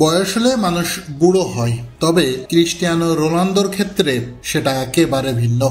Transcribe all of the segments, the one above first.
বয়স হলে মানুষ বুড়ো হয়, তবে ক্রিস্টিয়ানো রোনালদোর ক্ষেত্রে সেটা একেবারে ভিন্ন।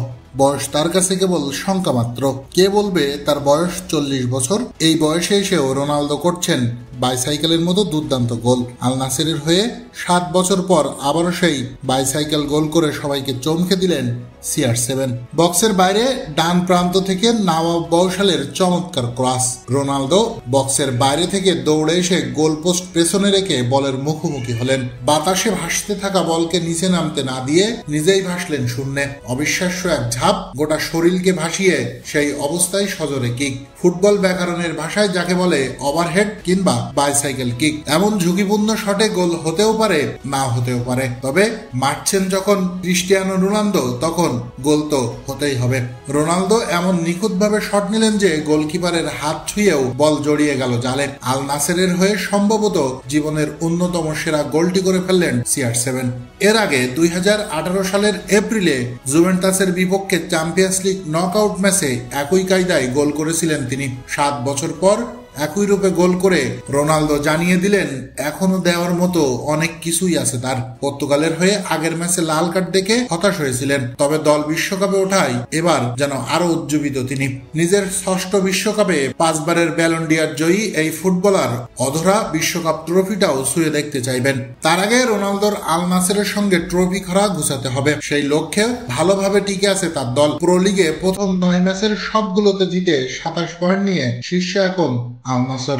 বয়স তার কাছে কেবল সংখ্যা মাত্র। কে বলবে তার বয়স 40 বছর? এই বয়সে এসেও রোনালদো করছেন বাইসাইকেলের মতো দুর্দান্ত গোল। আল নাসেরের হয়ে 7 বছর পর আবারও সেই বাইসাইকেল গোল করে সবাইকে চমকে দিলেন CR7। বক্সের বাইরে ডান প্রান্ত থেকে নওয়াব বওশালের চমৎকার ক্রস। রোনালদো বক্সের বাইরে থেকে দৌড়ে এসে গোলপোস্ট পেছনে রেখে বলের মুখোমুখি হলেন। বাতাসে ভাসতে থাকা বলকে নিচে নামতে না দিয়ে নিজেই ভাসলেন শূন্যে। অবিশ্বাস্য এক ঝাঁপ, গোটা শরীরকে ভাসিয়ে সেই অবস্থায় সজোরে কিক। ফুটবল ব্যাকরণের ভাষায় যাকে বলে ওভারহেড কিংবা বাইসাইকেল কিক। এমন ঝুঁকিপূর্ণ শটে গোল হতেও পারে, না হতেও পারে, তবে মারছেন যখন ক্রিস্টিয়ানো রোনালদো তখন গোল তো হতেই হবে। রোনালদো এমন নিখুঁতভাবে শট নিলেন যে গোলকিপারের হাত ছুঁয়েও বল জড়িয়ে গেল জালে। আল নাসেরের হয়ে সম্ভবত জীবনের অন্যতম সেরা গোলটি করে ফেললেন CR7। এর আগে 2018 সালের এপ্রিলে জুভেন্টাসের বিপক্ষে চ্যাম্পিয়ন্স লিগ নকআউট ম্যাচে একই কায়দায় গোল করেছিলেন তিনি। 7 বছর পর একই রূপে গোল করে রোনালদো জানিয়ে দিলেন এখনো দেওয়ার মতো অনেক কিছুই আছে তার। পর্তুগালের হয়ে আগের ম্যাচে লাল কার্ড দেখে হতাশ হয়েছিলেন, তবে দল বিশ্বকাপে ওঠায় এবার যেন আরো উজ্জীবিত তিনি। নিজের 6ষ্ঠ বিশ্বকাপে 5 বারের ব্যালন ডি'অর জয়ী এই ফুটবলার অধরা বিশ্বকাপ ট্রফিটাও ছুঁয়ে দেখতে চাইবেন। তার আগে রোনালদোর আল নাসেরের সঙ্গে ট্রফি খরা ঘুচাতে হবে। সেই লক্ষ্যে ভালোভাবে টিকে আছে তার দল। প্রো লিগে প্রথম 9 ম্যাচের সবগুলোতে জিতে 27 পয়েন্ট নিয়ে শীর্ষে এখন আল নাসর।